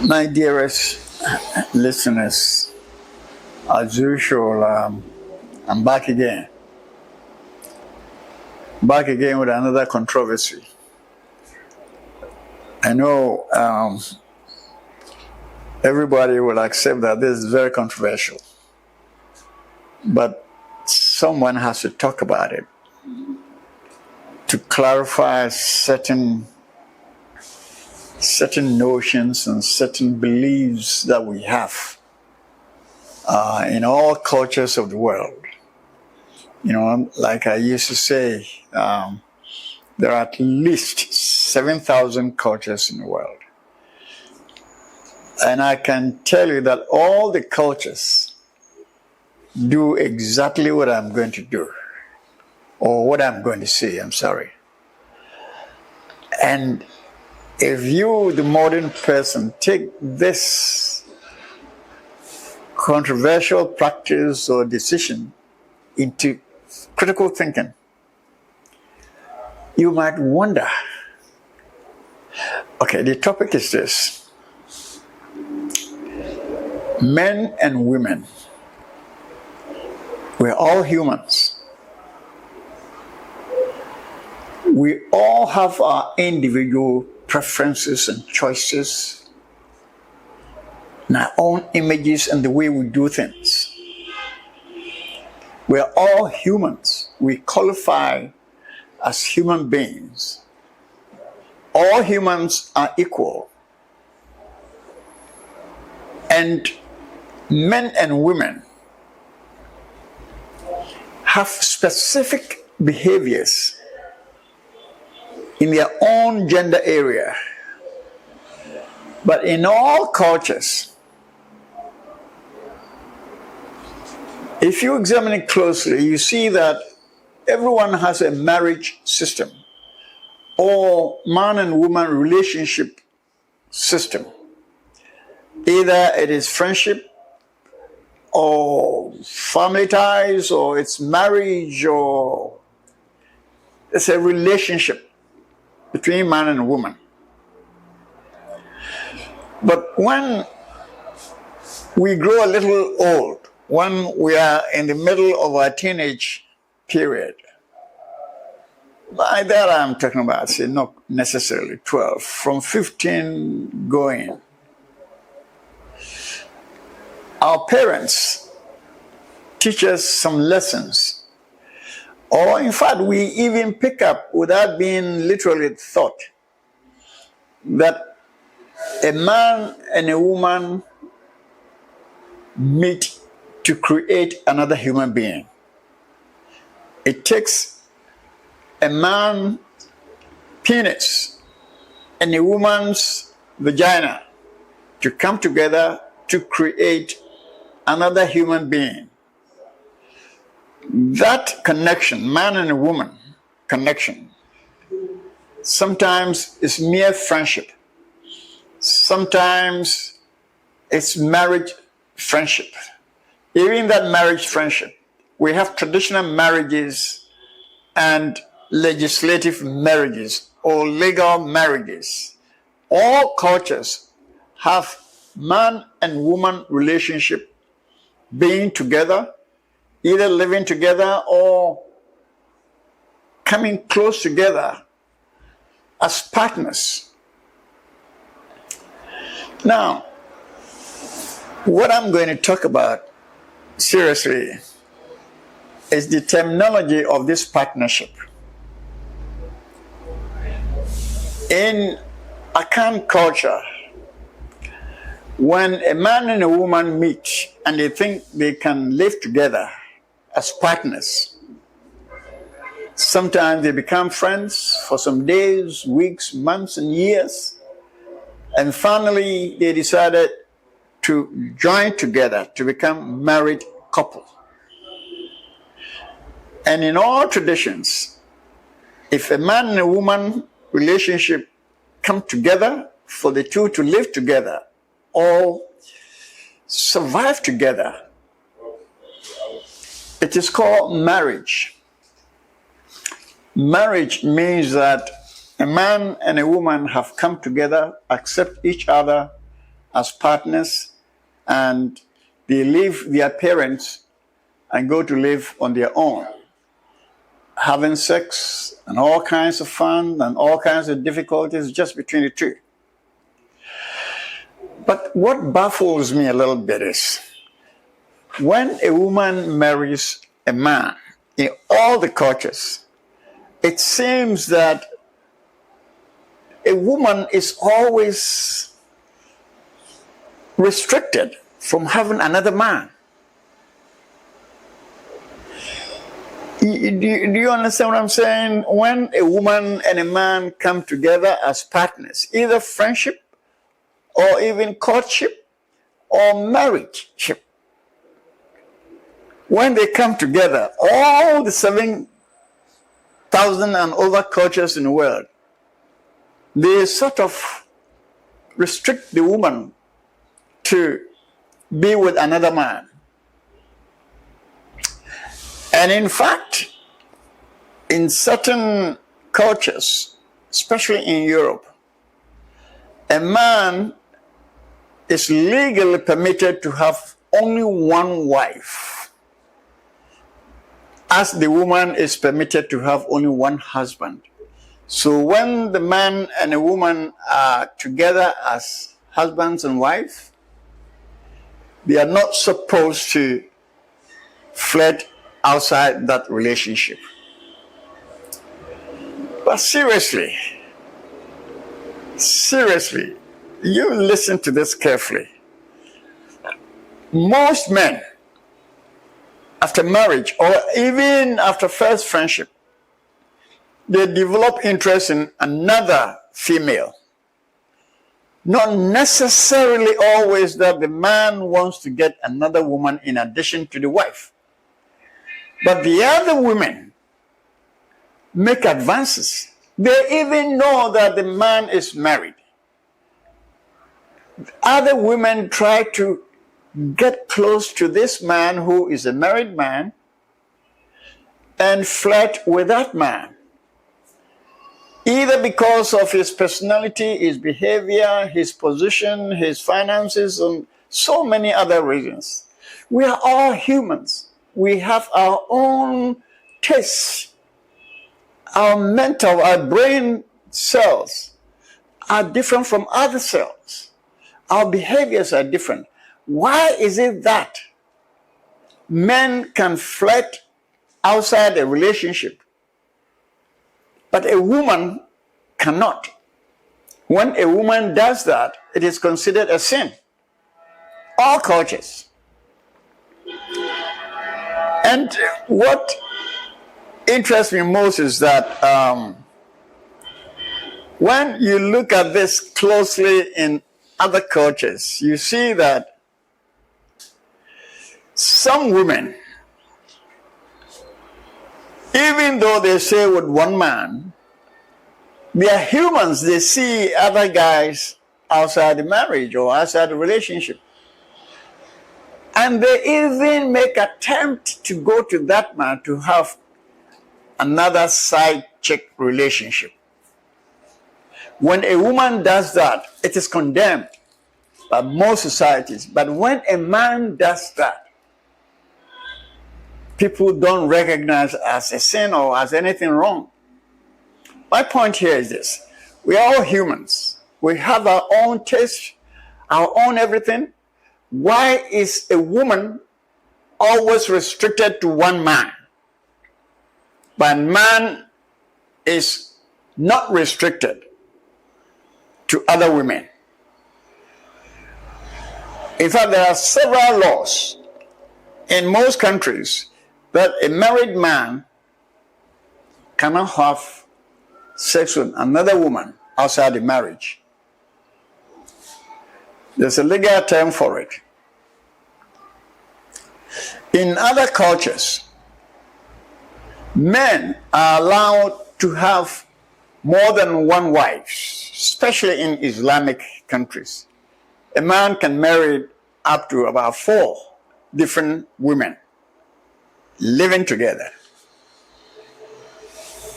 My dearest listeners, as usual, I'm back again. Back again with another controversy. I know everybody will accept that this is very controversial, but someone has to talk about it to clarify certain notions and certain beliefs that we have in all cultures of the world. You know, like I used to say, there are at least 7,000 cultures in the world. And I can tell you that all the cultures do exactly what I'm going to do, or what I'm going to say, I'm sorry. And if you, the modern person, take this controversial practice or decision into critical thinking, you might wonder, okay, the topic is this: men and women, we're all humans. We all have our individual preferences and choices, and our own images and the way we do things. We're all humans. We qualify as human beings. All humans are equal. And men and women have specific behaviors in their own gender area. But in all cultures, if you examine it closely, you see that everyone has a marriage system or man and woman relationship system. Either it is friendship or family ties, or it's marriage, or it's a relationship between man and woman. But when we grow a little old, when we are in the middle of our teenage period, by that I'm talking about, say, not necessarily 12, from 15 going, our parents teach us some lessons. Or in fact, we even pick up, without being literally taught, that a man and a woman meet to create another human being. It takes a man's penis and a woman's vagina to come together to create another human being. That connection, man and a woman connection, sometimes is mere friendship. Sometimes it's marriage friendship. Even that marriage friendship, we have traditional marriages and legislative marriages or legal marriages. All cultures have man and woman relationship being together, either living together or coming close together as partners. Now, what I'm going to talk about seriously is the terminology of this partnership. In Akan culture, when a man and a woman meet and they think they can live together as partners, sometimes they become friends for some days, weeks, months, and years. And finally, they decided to join together to become married couple. And in all traditions, if a man and a woman relationship come together for the two to live together or survive together, it is called marriage. Marriage means that a man and a woman have come together, accept each other as partners, and they leave their parents and go to live on their own, having sex and all kinds of fun and all kinds of difficulties just between the two. But what baffles me a little bit is when a woman marries a man in all the cultures, it seems that a woman is always restricted from having another man. Do you understand what I'm saying? When a woman and a man come together as partners, either friendship or even courtship or marriageship, when they come together, all the 7,000 and over cultures in the world, they sort of restrict the woman to be with another man. And in fact, in certain cultures, especially in Europe, a man is legally permitted to have only one wife, as the woman is permitted to have only one husband. So when the man and a woman are together as husbands and wives, they are not supposed to flirt outside that relationship. But seriously, you listen to this carefully. Most men, after marriage or even after first friendship, they develop interest in another female. Not necessarily always that the man wants to get another woman in addition to the wife. But the other women make advances. They even know that the man is married. Other women try to get close to this man who is a married man and flirt with that man, either because of his personality, his behavior, his position, his finances, and so many other reasons. We are all humans. We have our own tastes. Our mental, our brain cells are different from other cells. Our behaviors are different. Why is it that men can flirt outside a relationship, but a woman cannot? When a woman does that, it is considered a sin. All cultures. And what interests me most is that when you look at this closely in other cultures, you see that some women, even though they stay with one man, they are humans. They see other guys outside the marriage or outside the relationship. And they even make attempt to go to that man to have another side chick relationship. When a woman does that, it is condemned by most societies. But when a man does that, people don't recognize as a sin or as anything wrong. My point here is this. We are all humans. We have our own taste, our own everything. Why is a woman always restricted to one man, but man is not restricted to other women? In fact, there are several laws in most countries that a married man cannot have sex with another woman outside the marriage. There's a legal term for it. In other cultures, men are allowed to have more than one wife, especially in Islamic countries. A man can marry up to about 4 different women living together.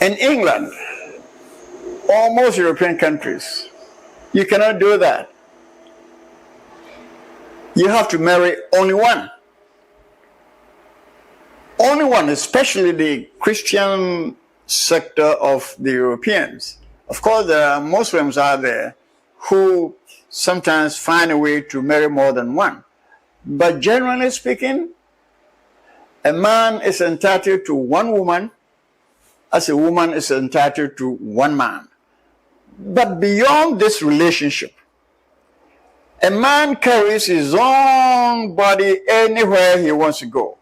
In England, or most European countries, you cannot do that. You have to marry only one. Only one, especially the Christian sector of the Europeans. Of course, there are Muslims out there who sometimes find a way to marry more than one. But generally speaking, a man is entitled to one woman as a woman is entitled to one man. But beyond this relationship, a man carries his own body anywhere he wants to go.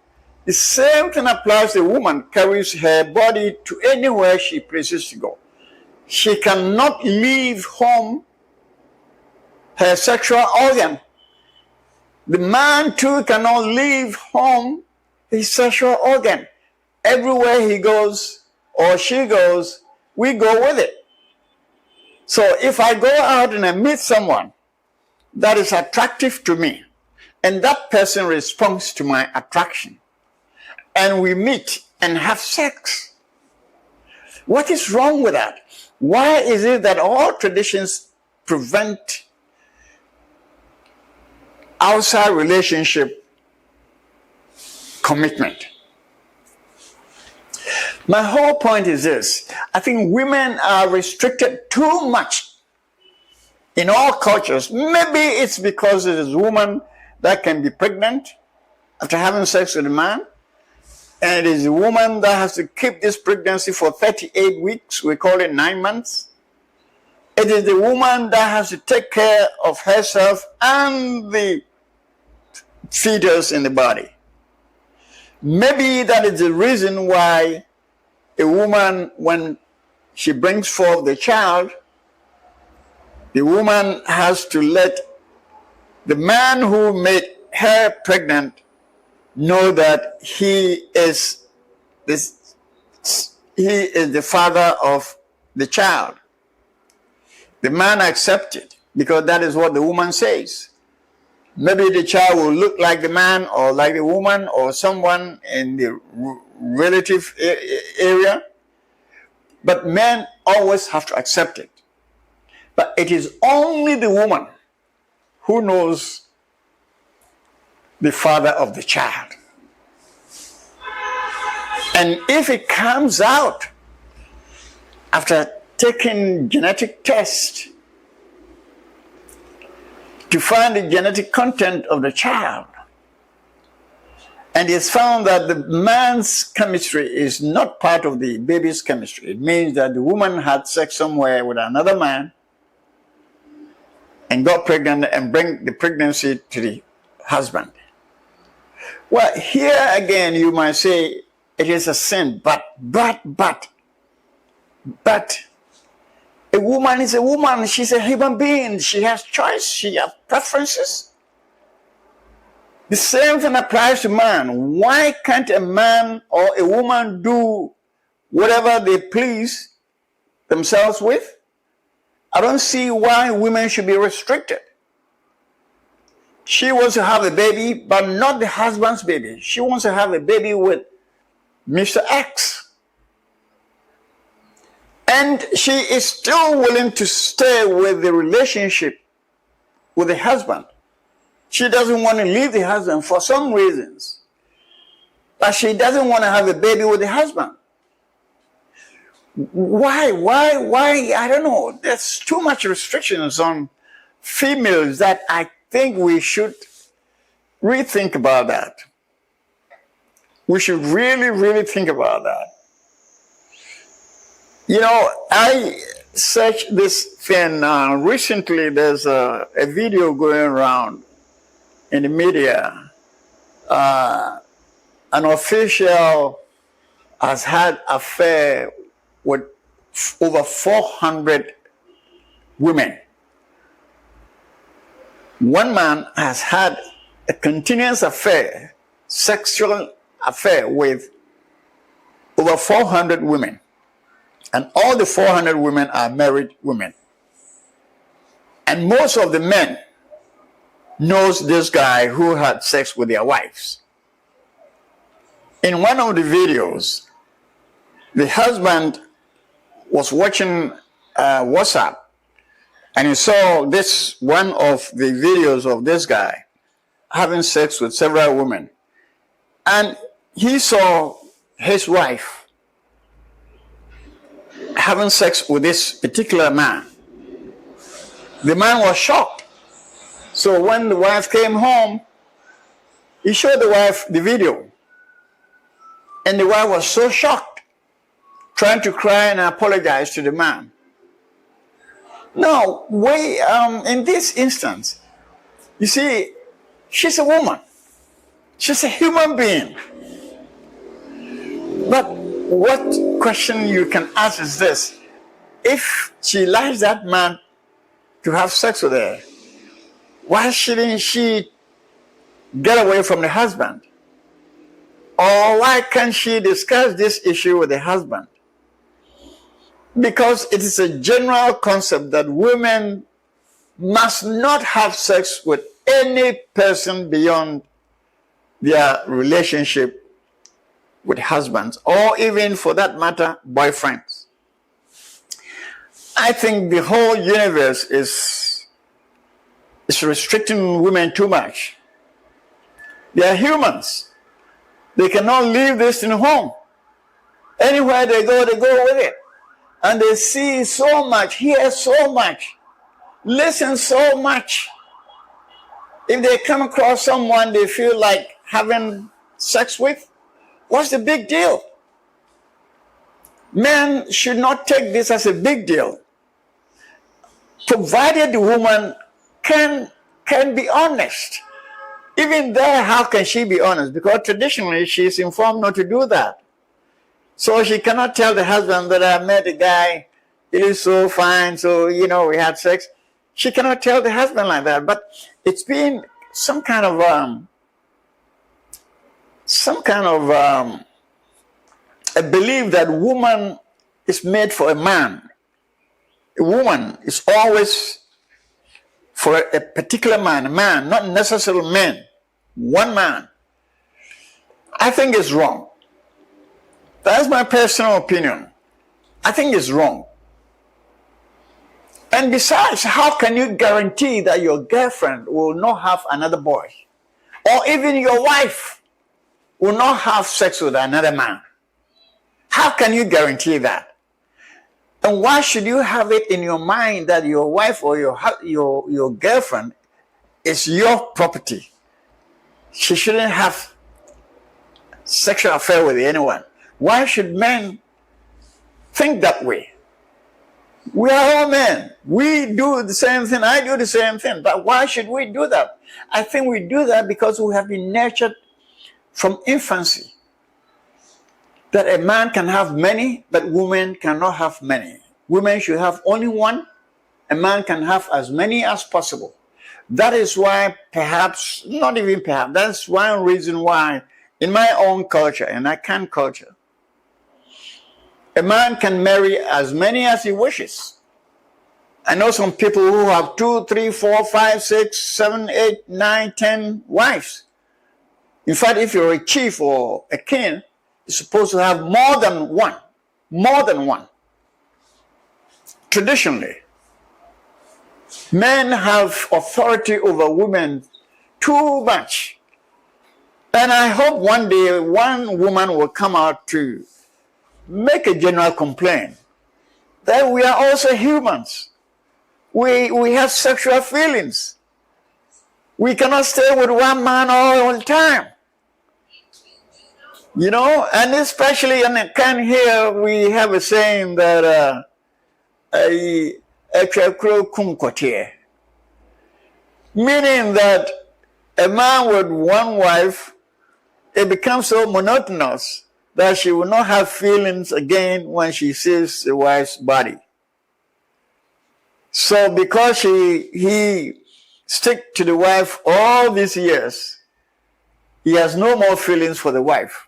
The same thing applies to a woman carries her body to anywhere she pleases to go. She cannot leave home her sexual organ. The man too cannot leave home his sexual organ. Everywhere he goes or she goes, we go with it. So if I go out and I meet someone that is attractive to me, and that person responds to my attraction, and we meet and have sex, what is wrong with that? Why is it that all traditions prevent outside relationship commitment? My whole point is this. I think women are restricted too much in all cultures. Maybe it's because it is a woman that can be pregnant after having sex with a man, and it is a woman that has to keep this pregnancy for 38 weeks. We call it 9 months. It is the woman that has to take care of herself and the fetus in the body. Maybe that is the reason why a woman, when she brings forth the child, the woman has to let the man who made her pregnant know that he is the father of the child. The man accepts it because that is what the woman says. Maybe the child will look like the man or like the woman or someone in the relative area, but men always have to accept it. But it is only the woman who knows the father of the child. And if it comes out after taking genetic tests to find the genetic content of the child, and it's found that the man's chemistry is not part of the baby's chemistry, it means that the woman had sex somewhere with another man and got pregnant and bring the pregnancy to the husband. Well, here again you might say it is a sin, but a woman is a woman. She's a human being. She has choice. She has preferences. The same thing applies to man. Why can't a man or a woman do whatever they please themselves with? I don't see why women should be restricted. She wants to have a baby, but not the husband's baby. She wants to have a baby with Mr. X. And she is still willing to stay with the relationship with the husband. She doesn't want to leave the husband for some reasons. But she doesn't want to have a baby with the husband. Why? I don't know. There's too much restrictions on females that I think we should rethink about that. We should really think about that. You know, I searched this thing recently. There's a video going around in the media. An official has had affair with over 400 women. One man has had a continuous affair, sexual affair with over 400 women. And all the 400 women are married women. And most of the men knows this guy who had sex with their wives. In one of the videos, the husband was watching WhatsApp, and he saw this one of the videos of this guy having sex with several women. And he saw his wife having sex with this particular man. The man was shocked. So when the wife came home, he showed the wife the video. And the wife was so shocked, trying to cry and apologize to the man. Now, in this instance, you see, she's a woman. She's a human being. But what question you can ask is this: if she likes that man to have sex with her, why shouldn't she get away from the husband? Or why can't she discuss this issue with the husband? Because it is a general concept that women must not have sex with any person beyond their relationship with husbands, or even for that matter, boyfriends. I think the whole universe is restricting women too much. They are humans. They cannot leave this in home. Anywhere they go with it. And they see so much, hear so much, listen so much. If they come across someone they feel like having sex with, what's the big deal? Men should not take this as a big deal, provided the woman can be honest. Even there, how can she be honest? Because traditionally she's informed not to do that. So she cannot tell the husband that I met a guy, he is so fine, so we had sex. She cannot tell the husband like that. But it's been some kind of a belief that woman is made for a man. A woman is always for a particular man, a man, not necessarily men, one man. I think it's wrong. That's my personal opinion. I think it's wrong. And besides, how can you guarantee that your girlfriend will not have another boy? Or even your wife will not have sex with another man? How can you guarantee that? And why should you have it in your mind that your wife or your girlfriend is your property? She shouldn't have sexual affair with anyone. Why should men think that way? We are all men. We do the same thing. I do the same thing. But why should we do that? I think we do that because we have been nurtured from infancy that a man can have many, but women cannot have many. Women should have only one. A man can have as many as possible. That is why perhaps, not even perhaps, that's one reason why in my own culture, in Akan culture, a man can marry as many as he wishes. I know some people who have 2, 3, 4, 5, 6, 7, 8, 9, 10 wives. In fact, if you're a chief or a king, you're supposed to have more than one. More than one. Traditionally, men have authority over women too much. And I hope one day one woman will come out to make a general complaint that we are also humans. We have sexual feelings. We cannot stay with one man all the time. And especially in Akan here, we have a saying that meaning that a man with one wife, it becomes so monotonous that she will not have feelings again when she sees the wife's body. So because he stick to the wife all these years, he has no more feelings for the wife.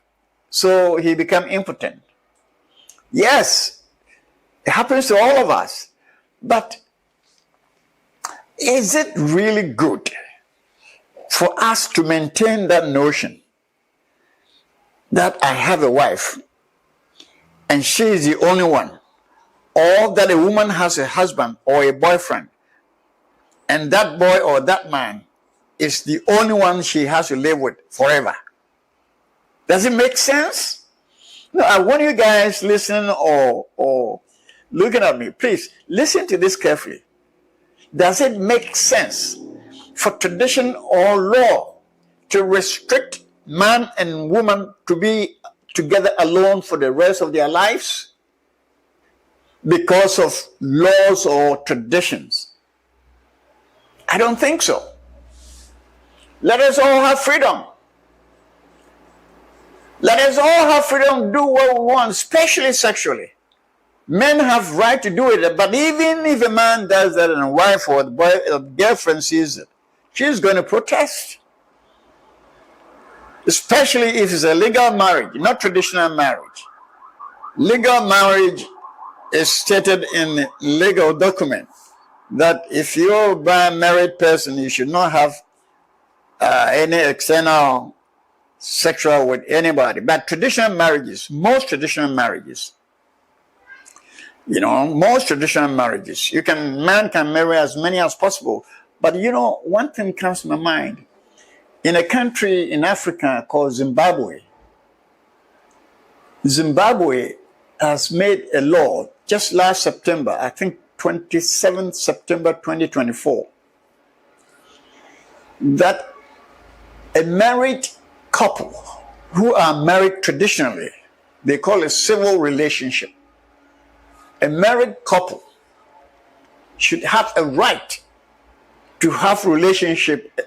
So he become impotent. Yes, it happens to all of us. But is it really good for us to maintain that notion that I have a wife and she is the only one, or that a woman has a husband or a boyfriend and that boy or that man is the only one she has to live with forever. Does it make sense? No, I want you guys listening or looking at me, please listen to this carefully. Does it make sense for tradition or law to restrict man and woman to be together alone for the rest of their lives because of laws or traditions? I don't think so. Let us all have freedom. Let us all have freedom to do what we want, especially sexually. Men have right to do it, but even if a man does that and a wife or a girlfriend sees it, she's going to protest. Especially if it's a legal marriage, not traditional marriage. Legal marriage is stated in legal document that if you're a married person, you should not have any external sexual with anybody. But traditional marriages, most traditional marriages, man can marry as many as possible. But one thing comes to my mind. In a country in Africa called Zimbabwe has made a law just last September, I think 27th September 2024, that a married couple who are married traditionally, they call it civil relationship. A married couple should have a right to have relationship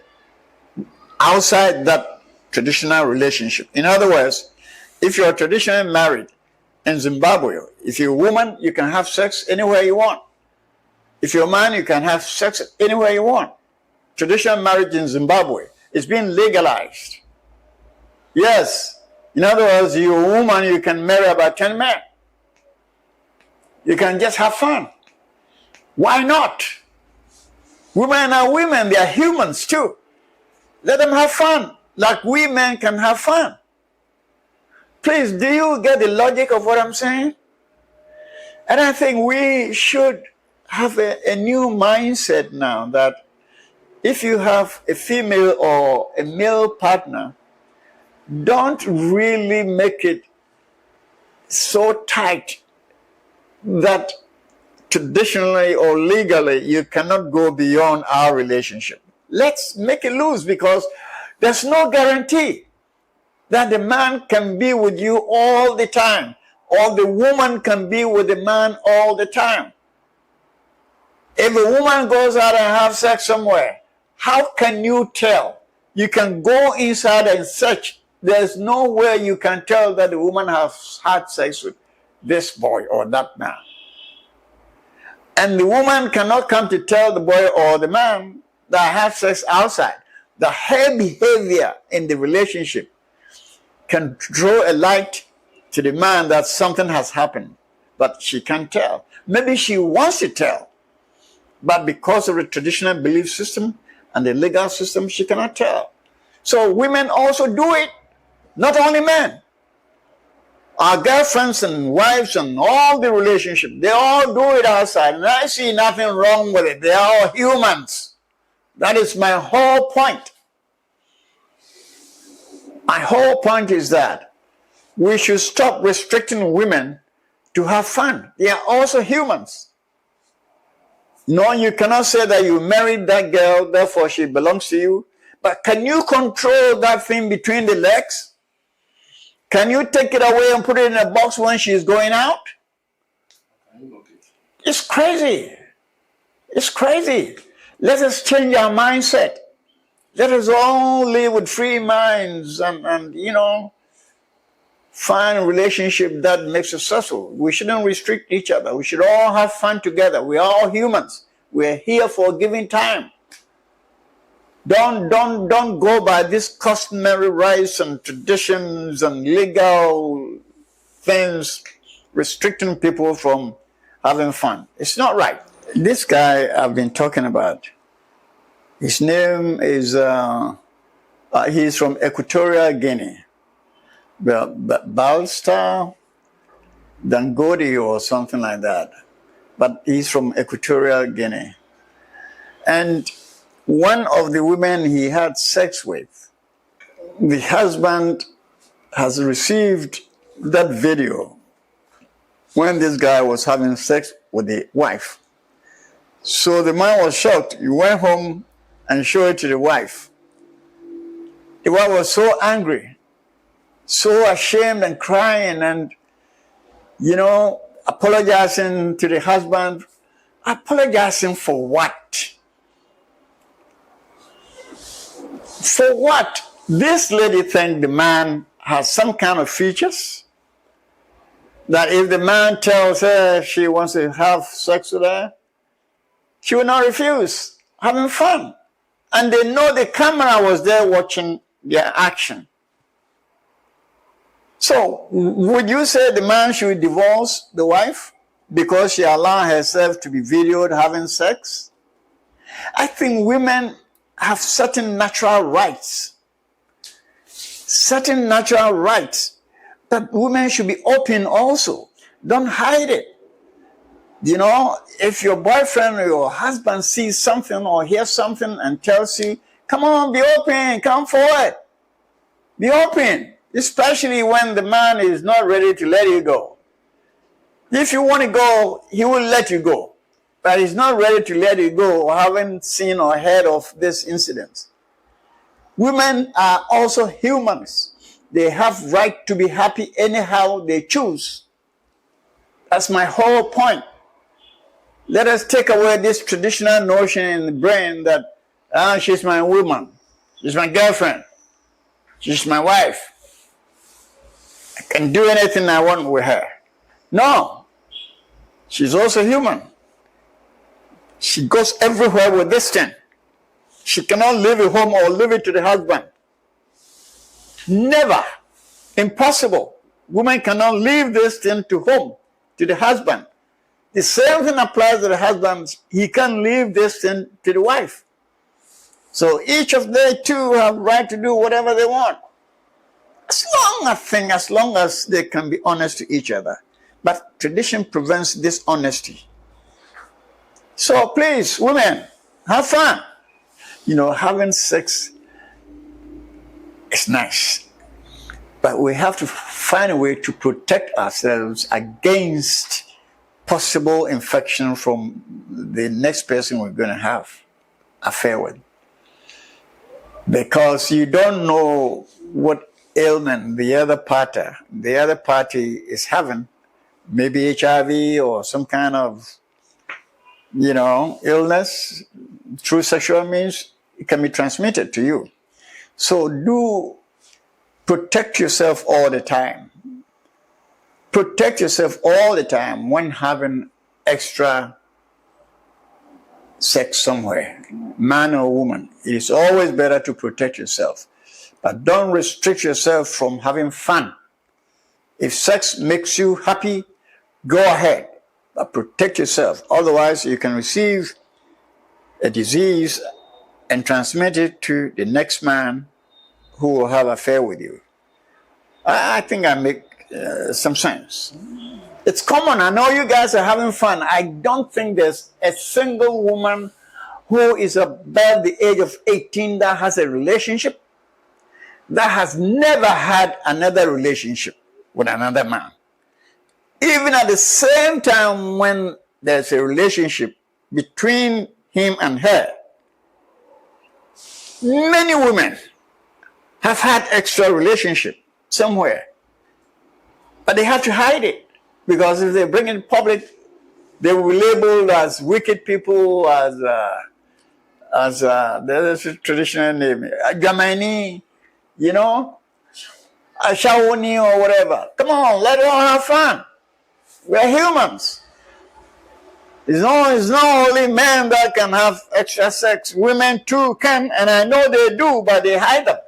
outside that traditional relationship. In other words, if you're traditionally married in Zimbabwe, if you're a woman, you can have sex anywhere you want. If you're a man, you can have sex anywhere you want. Traditional marriage in Zimbabwe is being legalized. Yes. In other words, you're a woman, you can marry about 10 men. You can just have fun. Why not? Women are women, they are humans too. Let them have fun, like we men can have fun. Please, do you get the logic of what I'm saying? And I think we should have a new mindset now that if you have a female or a male partner, don't really make it so tight that traditionally or legally you cannot go beyond our relationship. Let's make it loose, because there's no guarantee that the man can be with you all the time, or the woman can be with the man all the time. If a woman goes out and have sex somewhere, how can you tell? You can go inside and search. There's nowhere you can tell that the woman has had sex with this boy or that man. And the woman cannot come to tell the boy or the man that have sex outside. The her behavior in the relationship can draw a light to the man that something has happened, but she can't tell. Maybe she wants to tell, but because of the traditional belief system and the legal system, she cannot tell. So women also do it, not only men. Our girlfriends and wives and all the relationships, they all do it outside, and I see nothing wrong with it. They are all humans. That is my whole point. My whole point is that we should stop restricting women to have fun. They are also humans. No, you cannot say that you married that girl, therefore she belongs to you. But can you control that thing between the legs? Can you take it away and put it in a box when she's going out? It's crazy. It's crazy. Let us change our mindset. Let us all live with free minds and find a relationship that makes us successful. We shouldn't restrict each other. We should all have fun together. We are all humans. We're here for a given time. Don't go by these customary rights and traditions and legal things restricting people from having fun. It's not right. This guy I've been talking about, his name is, he's from Equatorial Guinea. Baltasar Engonga or something like that. But he's from Equatorial Guinea. And one of the women he had sex with, the husband has received that video when this guy was having sex with the wife. So the man was shocked. He went home and showed it to the wife. The wife was so angry, so ashamed and crying and, apologizing to the husband. Apologizing for what? For what? This lady thinks the man has some kind of features that if the man tells her she wants to have sex with her, she will not refuse, having fun. And they know the camera was there watching their action. So, would you say the man should divorce the wife because she allowed herself to be videoed having sex? I think women have certain natural rights. Certain natural rights. But women should be open also. Don't hide it. If your boyfriend or your husband sees something or hears something and tells you, come on, be open, come forward. Be open. Especially when the man is not ready to let you go. If you want to go, he will let you go. But he's not ready to let you go or haven't seen or heard of this incident. Women are also humans. They have right to be happy anyhow they choose. That's my whole point. Let us take away this traditional notion in the brain that she's my woman, she's my girlfriend, she's my wife. I can do anything I want with her. No, she's also human. She goes everywhere with this thing. She cannot leave it home or leave it to the husband. Never. Impossible. Women cannot leave this thing to home, to the husband. The same thing applies to the husband. He can't leave this thing to the wife. So each of they two have right to do whatever they want. As long as they can be honest to each other. But tradition prevents dishonesty. So please, women, have fun. Having sex is nice. But we have to find a way to protect ourselves against possible infection from the next person we're going to have affair with. Because you don't know what ailment the other party is having. Maybe HIV or some kind of, illness through sexual means. It can be transmitted to you. So do protect yourself all the time. Protect yourself all the time when having extra sex somewhere, man or woman. It is always better to protect yourself. But don't restrict yourself from having fun. If sex makes you happy, go ahead. But protect yourself. Otherwise, you can receive a disease and transmit it to the next man who will have an affair with you. I think I make some sense. It's common. I know you guys are having fun. I don't think there's a single woman who is above the age of 18 that has a relationship that has never had another relationship with another man. Even at the same time when there's a relationship between him and her, many women have had extra relationship somewhere. But they have to hide it. Because if they bring it public, they will be labeled as wicked people, as there's a traditional name, Jamani, Ashawoni or whatever. Come on, let them all have fun. We're humans. It's not only men that can have extra sex. Women too can, and I know they do, but they hide them.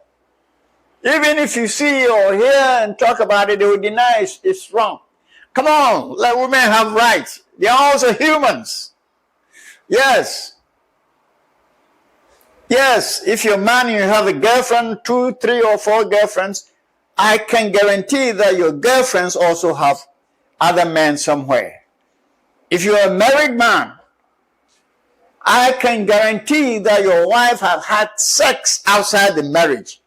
Even if you see or hear and talk about it, they will deny it's wrong. Come on, let women have rights. They are also humans. Yes. Yes, if you're a man and you have a girlfriend, 2, 3, or 4 girlfriends, I can guarantee that your girlfriends also have other men somewhere. If you're a married man I can guarantee that your wife has had sex outside the marriage.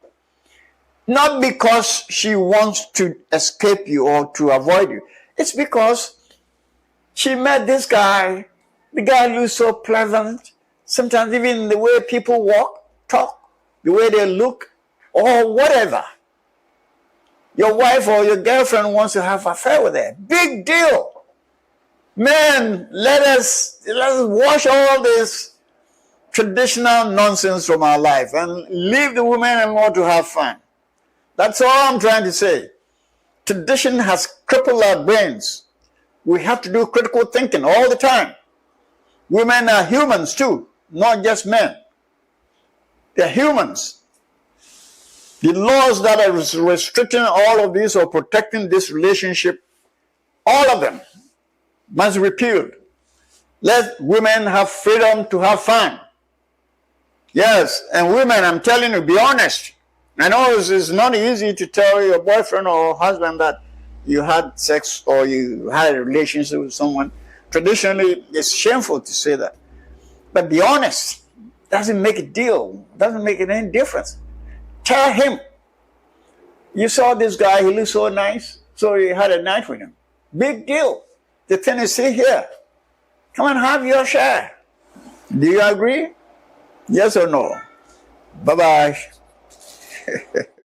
Not because she wants to escape you or to avoid you. It's because she met this guy. The guy looks so pleasant. Sometimes even the way people walk, talk, the way they look, or whatever. Your wife or your girlfriend wants to have an affair with her. Big deal. Men, let us wash all this traditional nonsense from our life and leave the women alone to have fun. That's all I'm trying to say. Tradition has crippled our brains. We have to do critical thinking all the time. Women are humans too, not just men. They're humans. The laws that are restricting all of this or protecting this relationship, all of them must be repealed. Let women have freedom to have fun. Yes, and women, I'm telling you, be honest. I know it's not easy to tell your boyfriend or husband that you had sex or you had a relationship with someone. Traditionally, it's shameful to say that. But be honest. Doesn't make a deal. Doesn't make any difference. Tell him. You saw this guy, he looks so nice, so you had a night with him. Big deal. The thing is, see here. Come and have your share. Do you agree? Yes or no? Bye-bye.